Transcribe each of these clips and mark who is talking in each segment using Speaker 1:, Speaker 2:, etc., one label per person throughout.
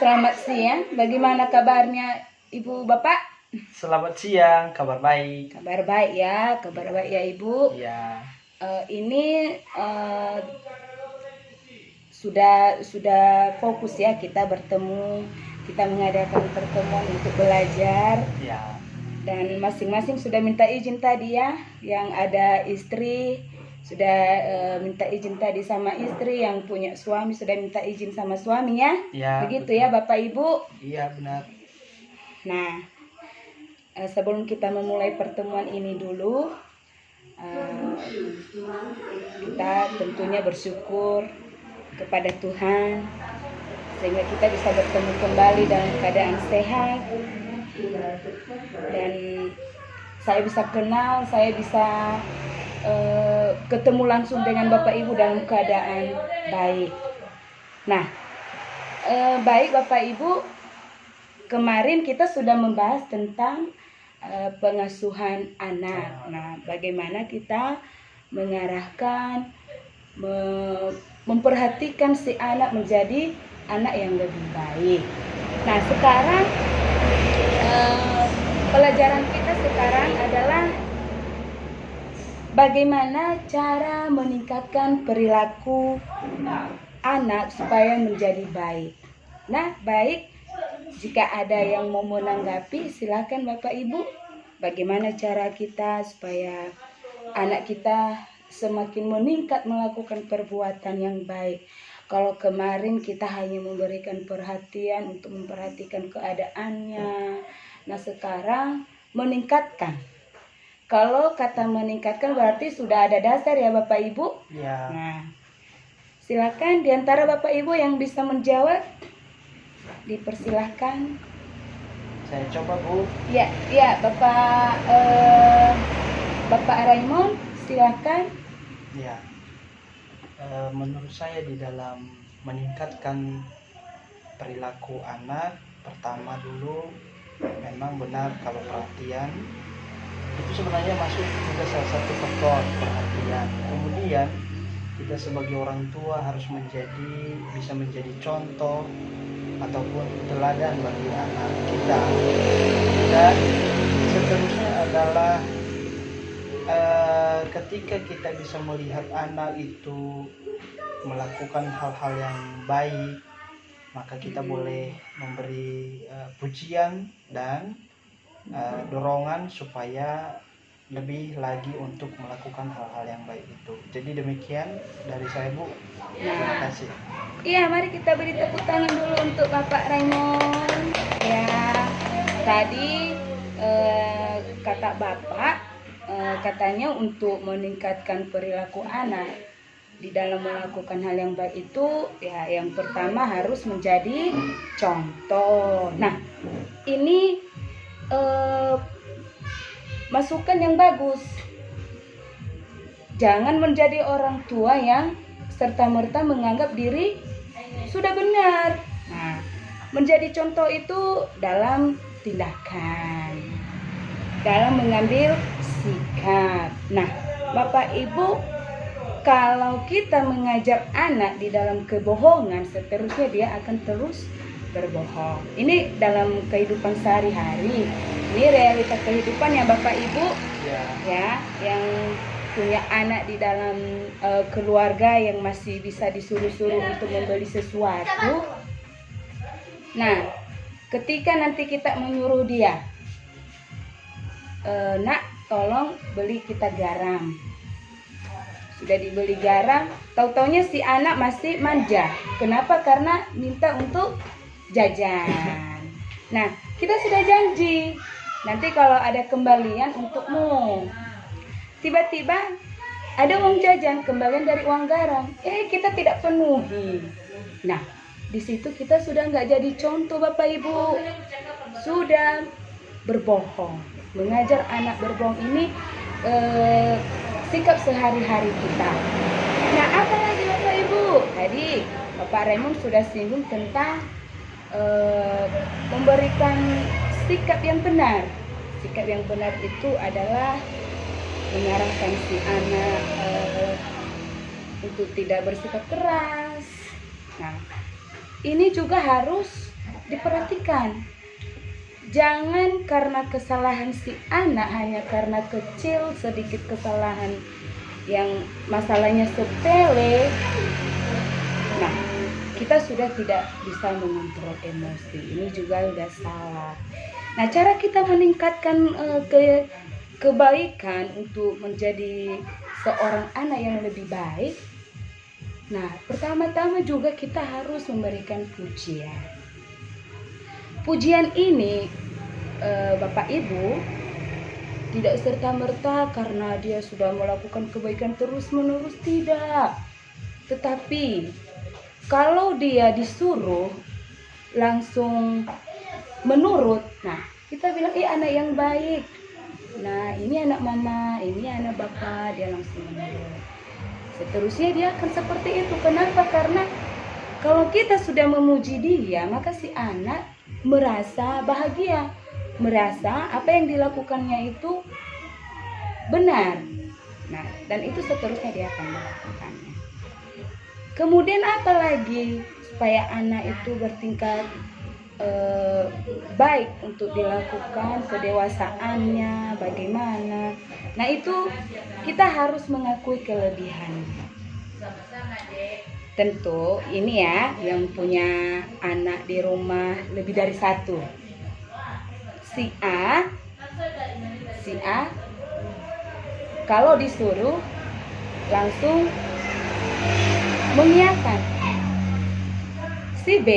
Speaker 1: Selamat siang, bagaimana kabarnya Ibu Bapak?
Speaker 2: Selamat siang, kabar baik.
Speaker 1: Kabar baik ya Ibu.
Speaker 2: Ya.
Speaker 1: Ini sudah fokus ya, kita bertemu, kita mengadakan pertemuan untuk belajar.
Speaker 2: Ya.
Speaker 1: Dan masing-masing sudah minta izin tadi ya, yang ada istri sudah minta izin tadi sama istri, yang punya suami sudah minta izin sama suaminya.
Speaker 2: Ya,
Speaker 1: begitu
Speaker 2: betul.
Speaker 1: Ya Bapak Ibu.
Speaker 2: Iya, benar.
Speaker 1: Nah, sebelum kita memulai pertemuan ini dulu, kita tentunya bersyukur kepada Tuhan sehingga kita bisa bertemu kembali dalam keadaan sehat, dan saya bisa kenal, saya bisa ketemu langsung dengan Bapak Ibu dalam keadaan baik. Nah, baik Bapak Ibu, kemarin kita sudah membahas tentang pengasuhan anak. Nah, bagaimana kita mengarahkan, memperhatikan si anak menjadi anak yang lebih baik. Nah, sekarang pelajaran kita sekarang adalah bagaimana cara meningkatkan perilaku anak supaya menjadi baik. Nah, baik, jika ada yang mau menanggapi, silakan Bapak Ibu. Bagaimana cara kita supaya anak kita semakin meningkat melakukan perbuatan yang baik. Kalau kemarin kita hanya memberikan perhatian untuk memperhatikan keadaannya, nah sekarang meningkatkan. Kalau kata meningkatkan berarti sudah ada dasar ya Bapak Ibu.
Speaker 2: Ya.
Speaker 1: Nah, silakan di antara Bapak Ibu yang bisa menjawab, dipersilahkan.
Speaker 2: Saya coba, Bu.
Speaker 1: Ya Bapak Raymond, silakan.
Speaker 2: Ya. Menurut saya di dalam meningkatkan perilaku anak, pertama dulu memang benar kalau perhatian itu sebenarnya masuk juga salah satu faktor perhatian. Kemudian kita sebagai orang tua harus bisa menjadi contoh ataupun teladan bagi anak kita. Dan seterusnya adalah ketika kita bisa melihat anak itu melakukan hal-hal yang baik, maka kita boleh memberi pujian dan dorongan supaya lebih lagi untuk melakukan hal-hal yang baik itu. Jadi demikian dari saya, Bu. Terima kasih.
Speaker 1: Iya, mari kita beri tepuk tangan dulu untuk Bapak Raymond. Ya, tadi kata Bapak katanya untuk meningkatkan perilaku anak di dalam melakukan hal yang baik itu ya, yang pertama harus menjadi contoh. Nah, ini masukan yang bagus. Jangan menjadi orang tua yang serta-merta menganggap diri sudah benar. Nah, menjadi contoh itu dalam tindakan, dalam mengambil sikap. Nah, Bapak Ibu, kalau kita mengajar anak di dalam kebohongan, seterusnya dia akan terus berbohong. Ini dalam kehidupan sehari-hari. Ini realitas kehidupan ya Bapak Ibu. Ya, yang punya anak di dalam keluarga yang masih bisa disuruh-suruh untuk membeli sesuatu. Nah, ketika nanti kita menyuruh dia, nak, tolong beli kita garam. Sudah dibeli garam, tahu-taunya si anak masih manja. Kenapa? Karena minta untuk jajan. Nah, kita sudah janji, nanti kalau ada kembalian untukmu. Tiba-tiba ada uang jajan, kembalian dari uang garam. Kita tidak penuhi. Nah, di situ kita sudah nggak jadi contoh Bapak Ibu. Sudah berbohong. Mengajar anak berbohong ini sikap sehari-hari kita. Nah, apa lagi Bapak Ibu? Tadi Bapak Raymond sudah singgung tentang memberikan sikap yang benar. Sikap yang benar itu adalah mengarahkan si anak untuk tidak bersikap keras. Nah, ini juga harus diperhatikan. Jangan karena kesalahan si anak, hanya karena kecil sedikit kesalahan yang masalahnya sepele, nah kita sudah tidak bisa mengontrol emosi. Ini juga udah salah. Nah, cara kita meningkatkan kebaikan untuk menjadi seorang anak yang lebih baik, nah pertama-tama juga kita harus memberikan pujian. Pujian ini Bapak Ibu tidak serta-merta karena dia sudah melakukan kebaikan terus-menerus, tidak. Tetapi kalau dia disuruh langsung menurut, nah kita bilang anak yang baik. Nah, ini anak mama, ini anak bapak, dia langsung menurut. Seterusnya dia akan seperti itu. Kenapa? Karena kalau kita sudah memuji dia, maka si anak merasa bahagia, merasa apa yang dilakukannya itu benar. Nah, dan itu seterusnya dia akan melakukannya. Kemudian apa lagi supaya anak itu bertingkat baik untuk dilakukan, kedewasaannya bagaimana. Nah, itu kita harus mengakui kelebihannya. Tentu ini ya yang punya anak di rumah lebih dari satu. Si A kalau disuruh langsung mengiyakan. Si B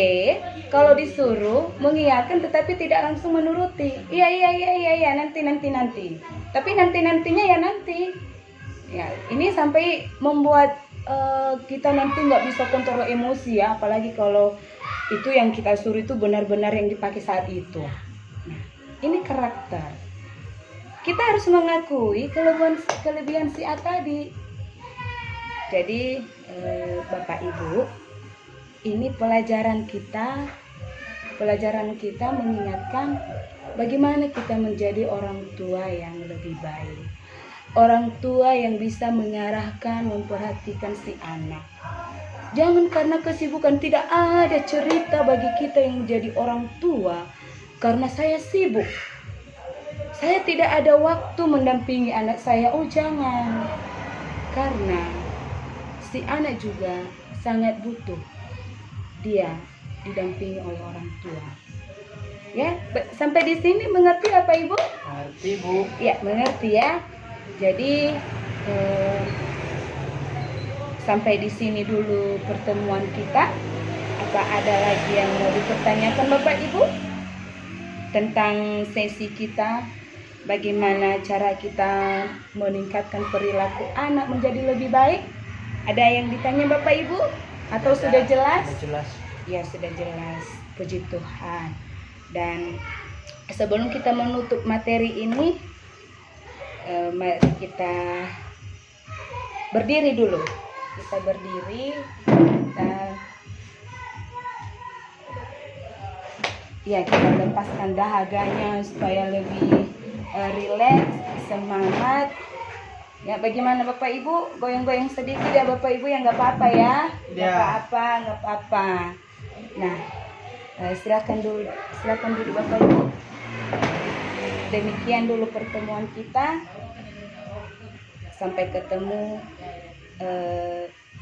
Speaker 1: kalau disuruh mengiyakan tetapi tidak langsung menuruti. Iya nanti. Tapi nantinya ya nanti. Ya, ini sampai membuat kita nanti nggak bisa kontrol emosi ya, apalagi kalau itu yang kita suruh itu benar-benar yang dipakai saat itu. Nah, ini karakter. Kita harus mengakui kelebihan si A tadi. Jadi Bapak Ibu, ini pelajaran kita mengingatkan bagaimana kita menjadi orang tua yang lebih baik. Orang tua yang bisa mengarahkan, memperhatikan si anak. Jangan karena kesibukan, tidak ada cerita bagi kita yang menjadi orang tua. Karena saya sibuk, saya tidak ada waktu mendampingi anak saya. Oh jangan. Karena si anak juga sangat butuh dia didampingi oleh orang tua. Ya, sampai di sini mengerti Bapak Ibu?
Speaker 2: Mengerti, Bu.
Speaker 1: Ya, mengerti ya. Jadi sampai di sini dulu pertemuan kita. Apa ada lagi yang mau dipertanyakan Bapak Ibu tentang sesi kita? Bagaimana cara kita meningkatkan perilaku anak menjadi lebih baik? Ada yang ditanya Bapak Ibu? Atau sudah jelas?
Speaker 2: Sudah jelas.
Speaker 1: Ya, sudah jelas. Puji Tuhan. Dan sebelum kita menutup materi ini, mari kita berdiri dulu. Kita berdiri. Kita lepaskan dahaganya supaya lebih rileks, semangat. Ya, bagaimana Bapak Ibu? Goyang-goyang sedikit ya Bapak Ibu, yang nggak apa-apa ya. Nggak apa-apa. Nah, silakan dulu Bapak Ibu. Demikian dulu pertemuan kita. Sampai ketemu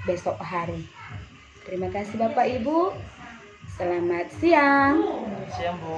Speaker 1: besok hari. Terima kasih Bapak Ibu. Selamat siang.
Speaker 2: Siang, Bu.